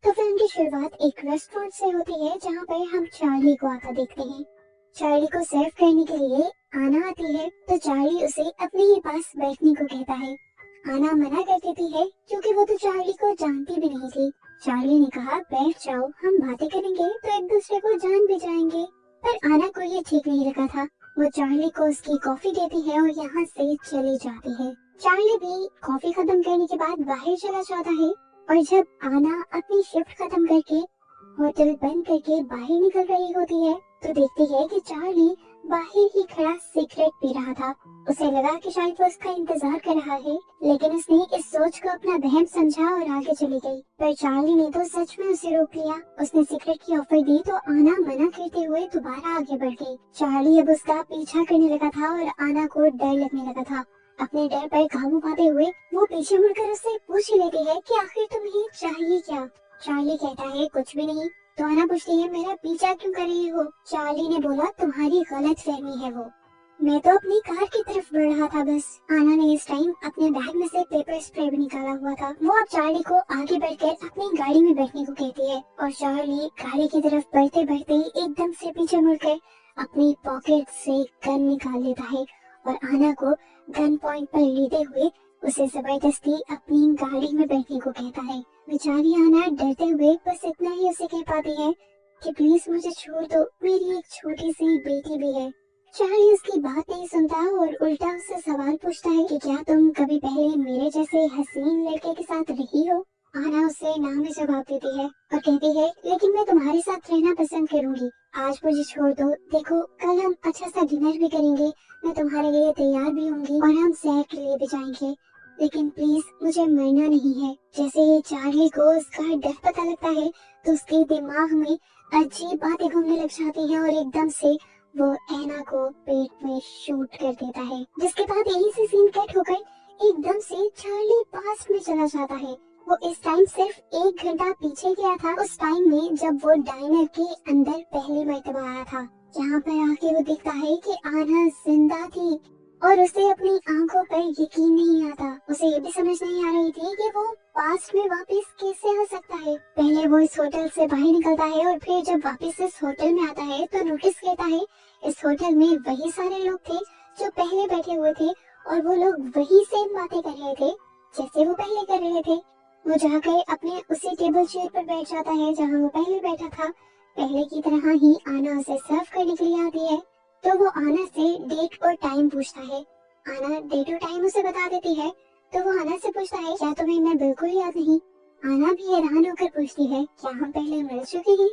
तो फिल्म की शुरुआत एक रेस्टोरेंट से होती है जहाँ पर हम चार्ली को आता देखते हैं। चार्ली को सर्व करने के लिए आना आती है तो चार्ली उसे अपने ही पास बैठने को कहता है। आना मना कर देती है क्योंकि वो तो चार्ली को जानती भी नहीं थी। चार्ली ने कहा बैठ जाओ, हम बातें करेंगे तो एक दूसरे को जान भी जाएंगे। पर आना को ये ठीक नहीं लगा था। वो चार्ली को उसकी कॉफी देती है और यहाँ से चली जाती है। चार्ली भी कॉफी खत्म करने के बाद बाहर चला जाता है और जब आना अपनी शिफ्ट खत्म करके होटल बंद करके बाहर निकल रही होती है तो देखती है कि चार्ली बाहर ही खड़ा सिगरेट पी रहा था। उसे लगा कि शायद वो उसका इंतजार कर रहा है, लेकिन उसने इस सोच को अपना वहम समझा और आगे चली गई। पर चार्ली ने तो सच में उसे रोक लिया। उसने सिगरेट की ऑफर दी तो आना मना करते हुए दोबारा आगे बढ़ गई। चार्ली अब उसका पीछा करने लगा था और आना को डर लगने लगा था। अपने डर पर काबू पाते हुए वो पीछे मुड़कर उससे पूछ ही लेती है कि आखिर तुम्हें चाहिए क्या। चार्ली कहता है कुछ भी नहीं। तो आना पूछती है मेरा पीछा क्यों कर रही हो। चार्ली ने बोला तुम्हारी गलत फहमी है वो, मैं तो अपनी कार की तरफ बढ़ रहा था बस। आना ने इस टाइम अपने बैग में से पेपर स्प्रे भी निकाला हुआ था। वो अब चार्ली को आगे बढ़कर अपनी गाड़ी में बैठने को कहती है और चार्ली गाड़ी की तरफ बढ़ते बढ़ते एकदम से पीछे मुड़कर अपनी पॉकेट से गन निकाल लेता है और आना को गन पॉइंट पर लेते हुए उसे जबरदस्ती अपनी गाड़ी में बैठने को कहता है। बेचारी आना डरते हुए बस इतना ही उसे कह पाती है कि प्लीज मुझे छोड़ दो, मेरी एक छोटी सी बेटी भी है। चार्ली उसकी बात नहीं सुनता और उल्टा उससे सवाल पूछता है कि क्या तुम कभी पहले मेरे जैसे हसीन लड़के के साथ रही हो। आना उसे ना में जवाब देती है और कहती है लेकिन मैं तुम्हारे साथ रहना पसंद करूंगी, आज मुझे छोड़ दो। देखो कल हम अच्छा सा डिनर भी करेंगे, मैं तुम्हारे लिए तैयार भी होंगी और हम सैर के लिए भी जाएंगे, लेकिन प्लीज मुझे मरना नहीं है। जैसे ही चार्ली को उसका डर पता लगता है तो उसके दिमाग में अजीब बातें घूमने लग जाती हैं और एकदम से वो ऐना को पेट में शूट कर देता है, जिसके बाद यही से सीन कट होकर एकदम से चार्ली पास्ट में चला जाता है। वो इस टाइम सिर्फ 1 घंटा पीछे गया था, उस टाइम में जब वो डाइनर के अंदर पहली मर्तबा आया था। यहाँ पर आके वो देखता है कि आना जिंदा थी और उसे अपनी आंखों पर यकीन नहीं आता। उसे ये भी समझ नहीं आ रही थी कि वो पास्ट में वापस कैसे आ सकता है। पहले वो इस होटल से बाहर निकलता है और फिर जब वापस इस होटल में आता है तो नोटिस करता है इस होटल में वही सारे लोग थे जो पहले बैठे हुए थे और वो लोग वही सेम बातें कर रहे थे जैसे वो पहले कर रहे थे। वो जाकर अपने उसी टेबल चेयर पर बैठ जाता है जहाँ वो पहले बैठा था। पहले की तरह ही आना उसे सर्व करने के लिए आती है तो वो आना से डेट और टाइम पूछता है। आना डेट और टाइम उसे बता देती है तो वो आना से पूछता है क्या तुम्हें मैं बिल्कुल याद नहीं। आना भी हैरान होकर पूछती है क्या हम पहले मिल चुके हैं।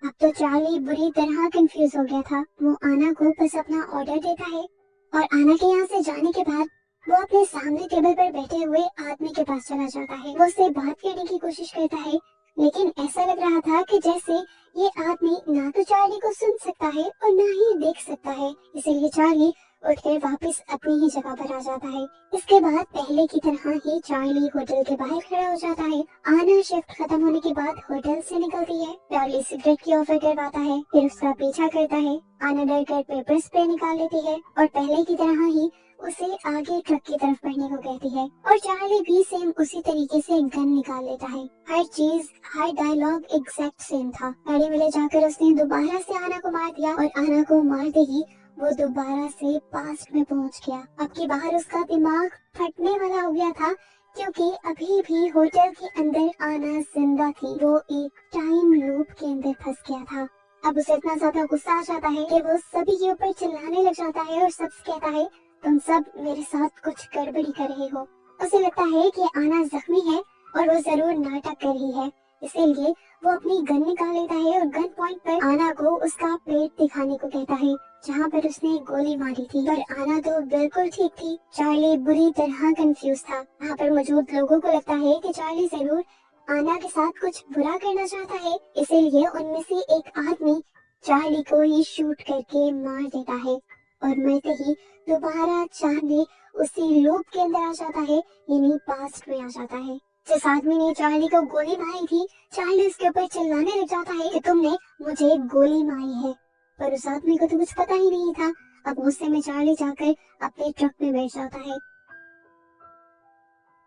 अब तो चार्ली बुरी तरह कंफ्यूज हो गया था। वो आना को बस अपना ऑर्डर देता है और आना के यहाँ से जाने के बाद वो अपने सामने टेबल पर बैठे हुए आदमी के पास चला जाता है। वो उससे बात करने की कोशिश करता है लेकिन ऐसा लग रहा था कि जैसे ये आदमी ना तो चार्ली को सुन सकता है और ना ही देख सकता है, इसीलिए चार्ली उठकर वापस अपनी ही जगह पर आ जाता है। इसके बाद पहले की तरह ही चार्ली होटल के बाहर खड़ा हो जाता है। आना शिफ्ट खत्म होने के बाद होटल से निकलती है। चार्ली सिगरेट की ऑफर करवाता है, फिर उसका पीछा करता है। आना डर कर पेपर स्प्रे निकाल लेती है और पहले की तरह ही उसे आगे ट्रक की तरफ बढ़ने को कहती है और चार्ली भी सेम उसी तरीके से गन निकाल लेता है। हर चीज, हर डायलॉग एग्जैक्ट सेम था। गाड़ी में ले जाकर उसने दोबारा से आना को मार दिया और आना को मारते ही वो दोबारा से पास्ट में पहुंच गया। अब की बार उसका दिमाग फटने वाला हो गया था क्योंकि अभी भी होटल के अंदर आना जिंदा थी। वो एक टाइम लूप के अंदर फंस गया था। अब उसे इतना ज्यादा गुस्सा आ जाता है कि वो सभी के ऊपर चिल्लाने लग जाता है और सबसे कहता है तुम सब मेरे साथ कुछ गड़बड़ी कर रहे हो। उसे लगता है कि आना जख्मी है और वो जरूर नाटक कर रही है, इसीलिए वो अपनी गन निकाल लेता है और गन पॉइंट पर आना को उसका पेट दिखाने को कहता है जहाँ पर उसने गोली मारी थी। पर आना तो बिल्कुल ठीक थी। चार्ली बुरी तरह कंफ्यूज था। वहाँ पर मौजूद लोगों को लगता है कि चार्ली जरूर आना के साथ कुछ बुरा करना चाहता है, इसीलिए उनमें से एक आदमी चार्ली को ही शूट करके मार देता है और मरते ही दोबारा चार्ली उसी लूप के अंदर आ जाता है, यानी पास्ट में आ जाता है। जिस आदमी ने चार्ली को गोली मारी थी, चार्ली उसके ऊपर चिल्लाने लग जाता है कि तुमने मुझे गोली मारी है, पर उस आदमी को तो कुछ पता ही नहीं था। अब गुस्से में चार्ली जाकर अपने ट्रक में बैठ जाता है।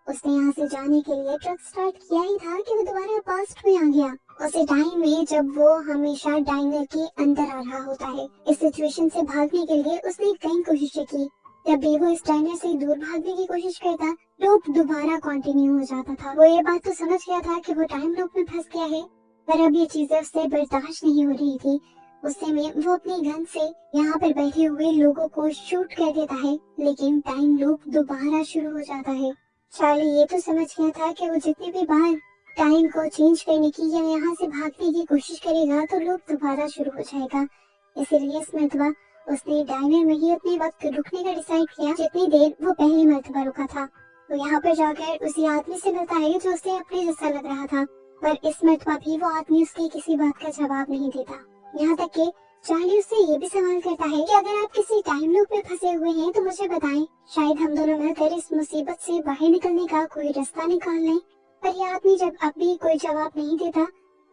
उसने यहाँ से जाने के लिए ट्रक स्टार्ट किया ही था कि वो दोबारा पास्ट में आ गया, उसी टाइम में जब वो हमेशा डाइनर के अंदर आ रहा होता है। इस सिचुएशन से भागने के लिए उसने कई कोशिशें की। जब भी वो इस डाइनर से दूर भागने की कोशिश करता, लूप दोबारा कंटिन्यू हो जाता था। वो ये बात तो समझ गया था कि वो टाइम लूप में फंस गया है, पर अब ये चीजें उससे बर्दाश्त नहीं हो रही थी। गुस्से में वो अपनी गन से यहाँ पर बैठे हुए लोगों को शूट कर देता है, लेकिन टाइम लूप दोबारा शुरू हो जाता है। चार्ली ये तो समझ गया था कि वो जितनी भी बार टाइम को चेंज करने की या यहाँ से भागने की कोशिश करेगा तो लूप दोबारा शुरू हो जाएगा। इसीलिए इस मर्तबा उसने डाइनर में ही अपने वक्त रुकने का डिसाइड किया जितनी देर वो पहली मर्तबा रुका था। वो यहाँ पर जाकर उसी आदमी से मिलता है जो उसे अपने जैसा लग रहा था, पर इस मर्तबा भी वो आदमी उसकी किसी बात का जवाब नहीं देता। यहाँ तक कि चार्ली उससे ये भी सवाल करता है कि अगर आप किसी टाइम लूप में फंसे हुए हैं तो मुझे बताएं, शायद हम दोनों मिलकर इस मुसीबत से बाहर निकलने का कोई रास्ता निकाल लें। पर यह आदमी जब अब भी कोई जवाब नहीं देता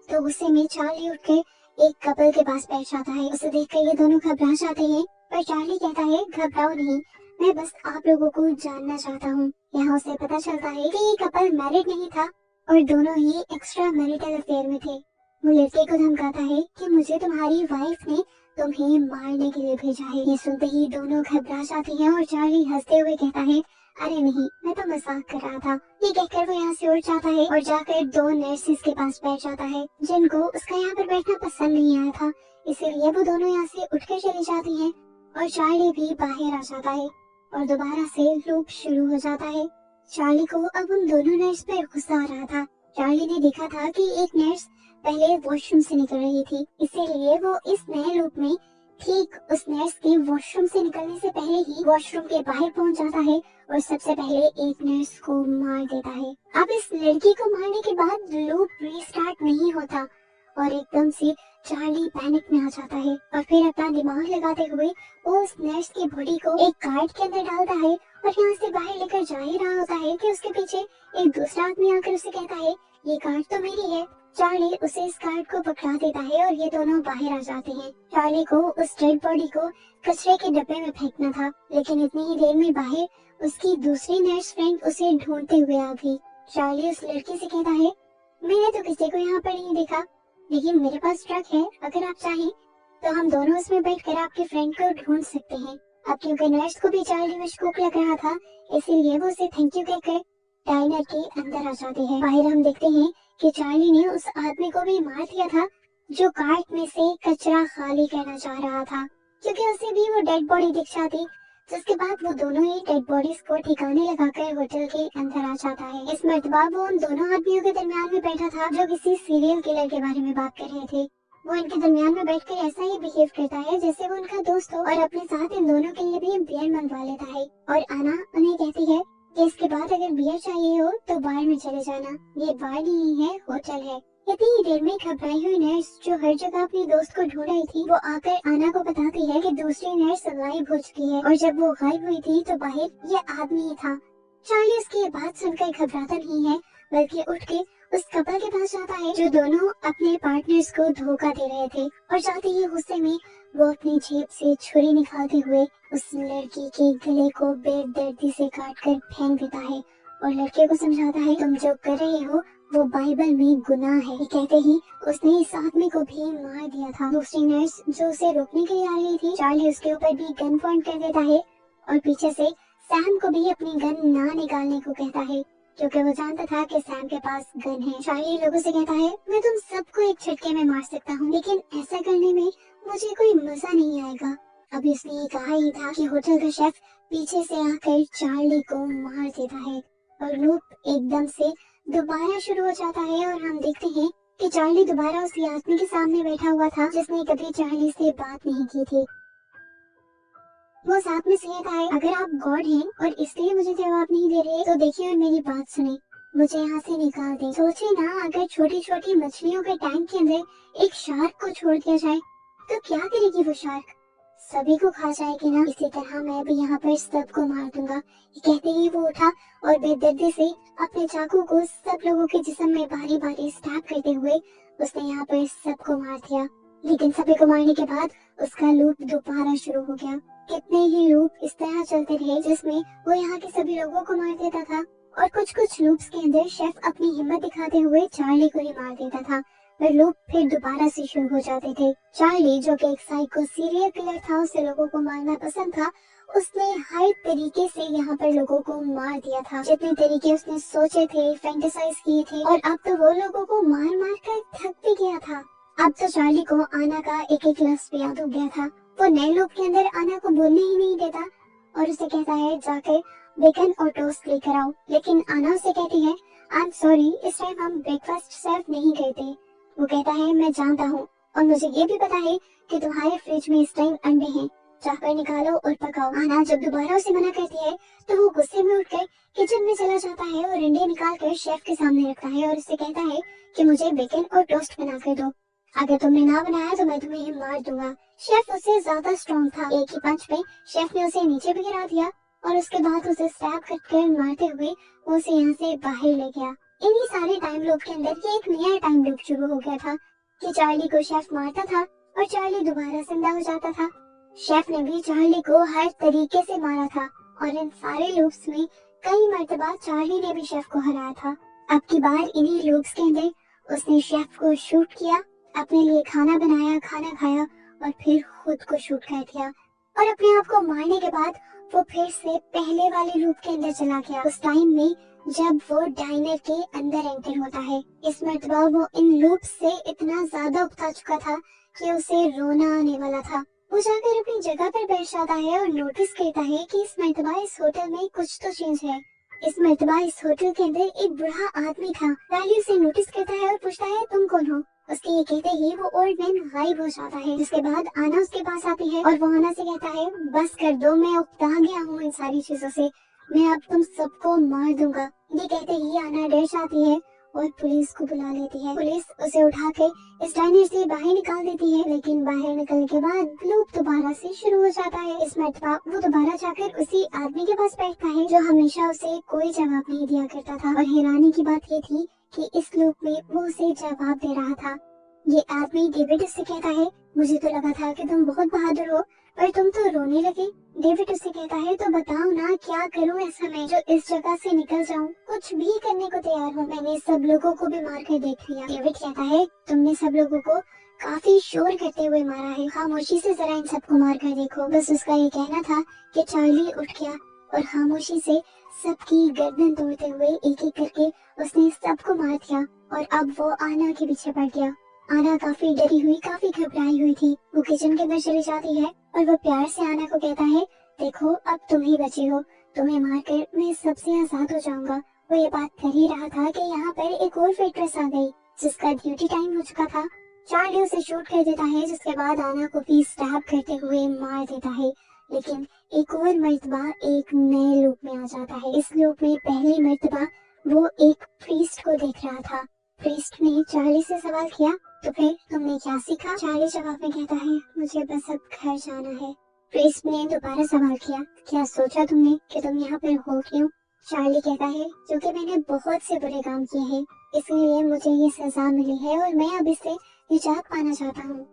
तो गुस्से में चार्ली उठकर एक कपल के पास बैठ जाता है। उसे देखकर ये दोनों घबरा जाते हैं, पर चार्ली कहता है घबराओ नहीं, मैं बस आप लोगों को जानना चाहता हूँ। यहाँ उसे पता चलता है कि ये कपल मैरिड नहीं था और दोनों ही एक्स्ट्रा मैरिटल अफेयर में थे। वो लड़के को धमकाता है कि मुझे तुम्हारी वाइफ ने तुम्हें मारने के लिए भेजा है। ये सुनते ही दोनों घबरा जाती हैं और चार्ली हंसते हुए कहता है अरे नहीं, मैं तो मजाक कर रहा था। ये कहकर वो यहाँ से उठ जाता है और जाकर दो नर्सेस के पास बैठ जाता है जिनको उसका यहाँ पर बैठना पसंद नहीं आया था। इसीलिए वो दोनों यहाँ से उठकर चली जाती हैं और चार्ली भी बाहर आ जाता है और दोबारा से लूप शुरू हो जाता है। चार्ली को अब उन दोनों नर्स पर गुस्सा आ रहा था। चार्ली ने देखा था कि एक नर्स पहले वॉशरूम से निकल रही थी, इसीलिए वो इस नए लूप में ठीक उस नर्स के वॉशरूम से निकलने से पहले ही वॉशरूम के बाहर पहुंच जाता है और सबसे पहले एक नर्स को मार देता है। अब इस लड़की को मारने के बाद लूप रीस्टार्ट नहीं होता और एकदम से चार्ली पैनिक में आ जाता है और फिर अपना दिमाग लगाते हुए वो उस नर्स की बॉडी को एक कार्ड के अंदर डालता है और यहाँ से बाहर लेकर जा ही रहा होता है कि उसके पीछे एक दूसरा आदमी आकर उसे कहता है ये कार्ड तो मेरी है। चार्ली उसे इस कार्ड को पकड़ा देता है और ये दोनों बाहर आ जाते हैं। चार्ली को उस डेड बॉडी को कचरे के डब्बे में फेंकना था, लेकिन इतनी ही देर में बाहर उसकी दूसरी नर्स फ्रेंड उसे ढूंढते हुए आ गई। चार्ली उस लड़की से कहता है मैंने तो किसी को यहाँ पर नहीं देखा, लेकिन मेरे पास ट्रक है, अगर आप चाहें तो हम दोनों उसमें बैठकर आपके फ्रेंड को ढूंढ सकते हैं। अब क्योंकि नर्स को भी चार्ली में शौक लग रहा था, इसीलिए वो उसे थैंक यू कहकर डाइनर के अंदर आ जाते हैं। बाहर हम देखते हैं कि चार्ली ने उस आदमी को भी मार दिया था जो कार्ट में से कचरा खाली करना चाह रहा था, क्योंकि उसे भी वो डेड बॉडी दिख जाती। जिसके बाद वो दोनों ही डेड बॉडीज को ठिकाने लगाकर होटल के अंदर आ जाता है। इस मर्तबा वो उन दोनों आदमियों के दरमियान में बैठा था जो किसी सीरियल किलर के बारे में बात कर रहे थे। वो इनके दरमियान में बैठकर ऐसा ही बिहेव करता है जैसे वो उनका दोस्त हो और अपने साथ इन दोनों के लिए भी बियर मंगवा लेता है। और आना उन्हें कहती है कि इसके बाद अगर बियर चाहिए हो तो बार में चले जाना, ये बार नहीं है, होटल है। इतनी ही देर में घबराई हुई नर्स जो हर जगह अपने दोस्त को ढूंढ रही थी, वो आकर आना को बताती है कि दूसरी नर्स गायब हो चुकी है और जब वो गायब हुई थी तो बाहर ये आदमी ही था। चार्ली उसकी ये बात सुनकर घबराता नहीं है, बल्कि उठ के उस कपल के पास जाता है जो दोनों अपने पार्टनर्स को धोखा दे रहे थे और जाते ही गुस्से में वो अपनी जेब से छुरी निकालते हुए उस लड़की के गले को बेदर्दी से काटकर फेंक देता है और लड़के को समझाता है तुम जो कर रहे हो वो बाइबल में गुनाह है। ये कहते ही उसने इस आदमी को भी मार दिया था। दूसरी नर्स जो उसे रोकने के लिए आ रही थी, चार्ली उसके ऊपर भी गन पॉइंट कर देता है और पीछे से सैम को भी अपनी गन ना निकालने को कहता है, क्योंकि वो जानता था कि सैम के पास गन है। चार्ली लोगों से कहता है मैं तुम सबको एक झटके में मार सकता हूँ, लेकिन ऐसा करने में मुझे कोई मजा नहीं आएगा। अभी उसने ये कहा ही था कि होटल का शेफ पीछे से आकर चार्ली को मार देता है और लूप एकदम से दोबारा शुरू हो जाता है और हम देखते हैं कि चार्ली दोबारा उसी आदमी के सामने बैठा हुआ था जिसने कभी चार्ली से बात नहीं की थी। वो उस आदमी से कहता है अगर आप गॉड हैं और इसलिए मुझे जवाब नहीं दे रहे तो देखिए और मेरी बात सुने, मुझे यहाँ से निकाल दे। सोचिए ना, अगर छोटी छोटी मछलियों के टैंक के अंदर एक शार्क को छोड़ दिया जाए तो क्या करेगी वो शार्क? सभी को खा जाएगी ना। इसी तरह मैं भी यहाँ पर सबको मार दूंगा। ये कहते ही वो उठा और बेदर्दी से अपने चाकू को सब लोगों के जिस्म में बारी बारी स्टैब करते हुए उसने यहाँ पर सबको मार दिया। लेकिन सभी को मारने के बाद उसका लूप दोबारा शुरू हो गया। कितने ही लूप इस तरह चलते रहे जिसमें वो यहाँ के सभी लोगों को मार देता था और कुछ कुछ लूप्स के अंदर शेफ अपनी हिम्मत दिखाते हुए चार्ली को ही मार देता था, पर लूप फिर दोबारा से शुरू हो जाते थे। चार्ली जो कि एक साइको सीरियल किलर था, उसे लोगों को मारना पसंद था, उसने हर तरीके से यहाँ पर लोगों को मार दिया था, जितने तरीके उसने सोचे थे, फैंटेसाइज किए थे, और अब तो वो लोगों को मार मार कर थक भी गया था। अब तो चार्ली को आना का एक एक लफ्ज भी याद हो गया था। वो नए लूप के अंदर आना को बोलने ही नहीं देता और उसे कहता है जाकर बेकन और टोस्ट लेकर आओ, लेकिन आना उसे कहती है आई एम सॉरी, इस टाइम हम ब्रेकफास्ट सर्व नहीं करते। वो कहता है मैं जानता हूँ और मुझे ये भी पता है कि तुम्हारे फ्रिज में इस टाइम अंडे हैं, जाकर निकालो और पकाओ। आना जब दोबारा उसे मना करती है तो वो गुस्से में उठकर किचन में चला जाता है और अंडे निकाल कर शेफ के सामने रखता है और उससे कहता है कि मुझे बेकन और टोस्ट बना कर दो, अगर तुमने ना बनाया तो मैं तुम्हें मार दूंगा। शेफ उससे ज्यादा स्ट्रॉन्ग था, एक ही पंच में शेफ ने उसे नीचे भी गिरा दिया और उसके बाद उसे स्टैब करके मारते हुए वो उसे यहाँ से बाहर ले गया। इन्हीं सारे टाइम लूप के अंदर ये एक नया टाइम लूप शुरू हो गया था कि चार्ली को शेफ मारता था और चार्ली दोबारा जिंदा हो जाता था। शेफ ने भी चार्ली को हर तरीके से मारा था और इन सारे लूप्स में कई मर्तबा चार्ली ने भी शेफ को हराया था। अब की बार इन्हीं लूप्स के अंदर उसने शेफ को शूट किया, अपने लिए खाना बनाया, खाना खाया और फिर खुद को शूट कर दिया और अपने आप को मारने के बाद वो फिर से पहले वाले लूप के अंदर चला गया, उस टाइम में जब वो डाइनर के अंदर एंटर होता है। इस मर्तबा वो इन लूप से इतना ज्यादा उकता चुका था कि उसे रोना आने वाला था। वो जाकर अपनी जगह पर बैठ जाता है और नोटिस करता है कि इस मर्तबा इस होटल में कुछ तो चेंज है। इस मर्तबा इस होटल के अंदर एक बूढ़ा आदमी था। राली उसे नोटिस करता है और पूछता है तुम कौन हो। उसके ये कहते ही वो ओल्ड मैन गायब हो जाता है, जिसके बाद आना उसके पास आती है और वो आना से कहता है बस कर दो, मैं उकता गया हूँ इन सारी चीजों से, मैं अब तुम सबको मार दूंगा। ये कहते ही आना डर जाती है और पुलिस को बुला लेती है। पुलिस उसे उठा के इस डाइनर से बाहर निकाल देती है, लेकिन बाहर निकलने के बाद लूप दोबारा से शुरू हो जाता है। इस मर्तबा वो दोबारा जाकर उसी आदमी के पास बैठता है जो हमेशा उसे कोई जवाब नहीं दिया करता था और हैरानी की बात ये थी कि इस लूप में वो उसे जवाब दे रहा था। ये आदमी डेविड उससे कहता है मुझे तो लगा था कि तुम बहुत बहादुर हो, पर तुम तो रोने लगे। डेविड उससे कहता है तो बताओ ना क्या करूं ऐसा मैं जो इस जगह से निकल जाऊं, कुछ भी करने को तैयार हूं, मैंने सब लोगों को भी मार कर देख लिया। डेविड कहता है तुमने सब लोगों को काफी शोर करते हुए मारा है, खामोशी से जरा इन सबको मार कर देखो। बस उसका ये कहना था कि चार्ली उठ गया और खामोशी से सबकी गर्दन तोड़ते हुए एक एक करके उसने सबको मार दिया और अब वो आना के पीछे पड़ गया। आना काफी डरी हुई, काफी घबराई हुई थी। वो किचन के अंदर चली जाती है और वो प्यार से आना को कहता है देखो अब तुम ही बचे हो, तुम्हें मारकर मैं सबसे आजाद हो जाऊंगा। वो ये बात कर ही रहा था कि यहाँ पर एक और वेट्रेस आ गई जिसका ड्यूटी टाइम हो चुका था। चार्ली उसे शूट कर देता है, जिसके बाद आना को भी स्टैब करते हुए मार देता है, लेकिन एक और मर्तबा एक नए लूप में आ जाता है। इस लूप में पहली मर्तबा वो एक प्रीस्ट को देख रहा था। प्रीस्ट ने चार्ली से सवाल किया तो फिर तुमने क्या सीखा? चार्ली जवाब में कहता है मुझे बस अब घर जाना है। प्रीस्ट ने दोबारा सवाल किया क्या सोचा तुमने कि तुम यहाँ पर हो क्यों? चार्ली कहता है क्योंकि मैंने बहुत से बुरे काम किए हैं, इसलिए मुझे ये सजा मिली है और मैं अब इससे निजात पाना चाहता हूँ।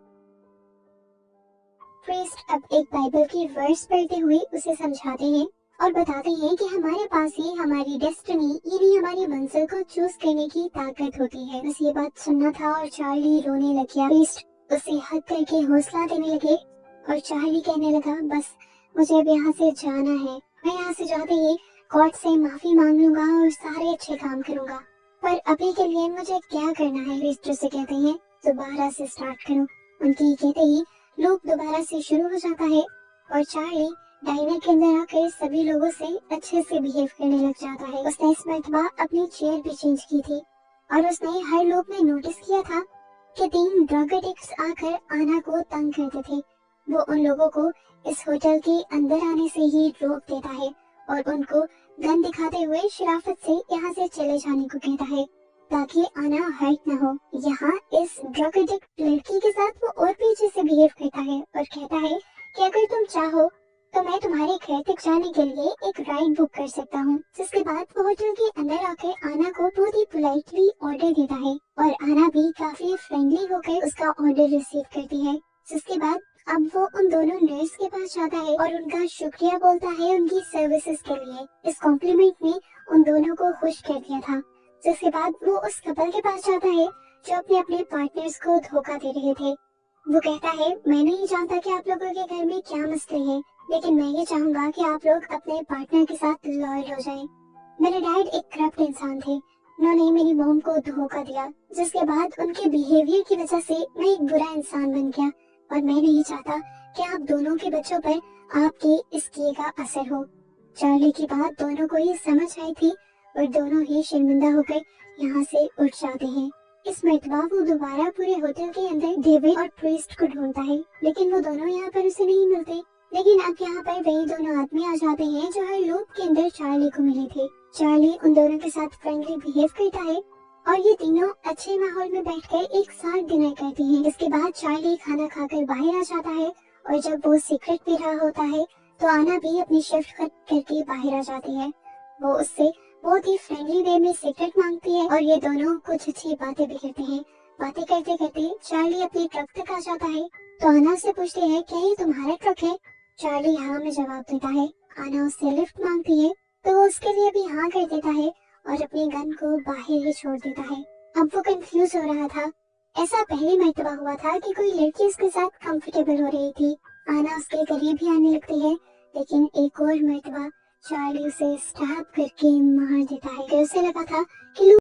प्रीस्ट अब एक बाइबल की वर्स पढ़ते हुए उसे समझाते हैं और बताते हैं कि हमारे पास ही हमारी डेस्टिनी यानी हमारी मंजिल को चूज करने की ताकत होती है। बस ये बात सुनना था और चार्ली रोने लग गया। प्रीस्ट उसे हक करके हौसला देने लगे और चार्ली कहने लगा बस मुझे अब यहाँ से जाना है, मैं यहाँ से जाते ही गॉड से माफी मांग लूंगा और सारे अच्छे काम करूंगा, पर अभी के लिए मुझे क्या करना है? प्रीस्ट उसे कहते हैं दोबारा से स्टार्ट करो। उनके कहते ही लूप दोबारा से शुरू हो जाता है और चार्ली डाइनर के अंदर आकर सभी लोगों से अच्छे से बिहेव करने लग जाता है। उसने इस मर्तबा अपनी चेयर भी चेंज की थी और उसने हर लोग ने नोटिस किया था कि 3 ड्रग एडिक्ट्स आकर आना को तंग करते थे। वो उन लोगों को इस होटल के अंदर आने से ही रोक देता है और उनको गन दिखाते हुए शराफत से यहाँ से चले जाने को कहता है ताकि आना हर्ट न हो। यहाँ इस ड्रग एडिक्ट लड़की के साथ वो और भी अच्छे से बिहेव करता है और कहता है कि अगर तुम चाहो तो मैं तुम्हारे घर तक जाने के लिए एक राइड बुक कर सकता हूँ। जिसके बाद वो होटल के अंदर आकर आना को बहुत ही पोलाइटली ऑर्डर देता है और आना भी काफी फ्रेंडली होकर उसका ऑर्डर रिसीव करती है। जिसके बाद अब वो उन दोनों नर्स के पास जाता है और उनका शुक्रिया बोलता है उनकी सर्विसेज के लिए। इस कॉम्प्लीमेंट में उन दोनों को खुश कर दिया था। जिसके बाद वो उस कपल के पास जाता है जो अपने अपने पार्टनर्स को धोखा दे रहे थे। वो कहता है, मैं नहीं जानता कि आप लोगों के घर में क्या मसले हैं, लेकिन मैं ये चाहूंगा कि आप लोग अपने पार्टनर के साथ लॉयल हो जाएं। मेरे डैड एक करप्ट इंसान थे। उन्होंने मेरी मॉम को धोखा दिया, जिसके बाद उनके बिहेवियर की वजह से मैं एक बुरा इंसान बन गया और मैं नहीं चाहता कि आप दोनों के बच्चों पर आपके इस किए का असर हो। चार्ली की बात दोनों को ही समझ आई थी और दोनों ही शर्मिंदा होकर यहाँ से उठ जाते हैं। इस मर्तबा वो दोबारा पूरे होटल के अंदर डेविड और प्रीस्ट को ढूंढता है, लेकिन वो दोनों यहाँ पर उसे नहीं मिलते। लेकिन अब यहाँ पर वही दोनों आदमी आ जाते हैं जो हर लूप के अंदर चार्ली को मिले थे। चार्ली उन दोनों के साथ फ्रेंडली बिहेव करता है और ये तीनों अच्छे माहौल में बैठकर एक साथ डिनर करते हैं। इसके बाद चार्ली खाना खाकर बाहर आ जाता है और जब वो सिगरेट पी रहा होता है तो आना भी अपनी शिफ्ट खत्म करके बाहर आ जाती है। वो उससे बहुत ही फ्रेंडली वे में सिगरेट मांगती है और ये दोनों कुछ अच्छी बातें भी करते हैं। बातें करते करते चार्ली अपने ट्रक तक आ जाता है तो आना से पूछते हैं, क्या ये तुम्हारा ट्रक है? चार्ली हाँ में जवाब देता है। आना उससे लिफ्ट मांगती है तो वो उसके लिए भी हाँ कर देता है और अपनी गन को बाहर ही छोड़ देता है। अब वो कंफ्यूज हो रहा था। ऐसा पहली मर्तबा हुआ था कि कोई लड़की उसके साथ कंफर्टेबल हो रही थी। आना उसके करीब ही आने लगती है, लेकिन एक और मर्तबा चार्ली उसे स्टैब करके मार देता है। उसे लगा था कि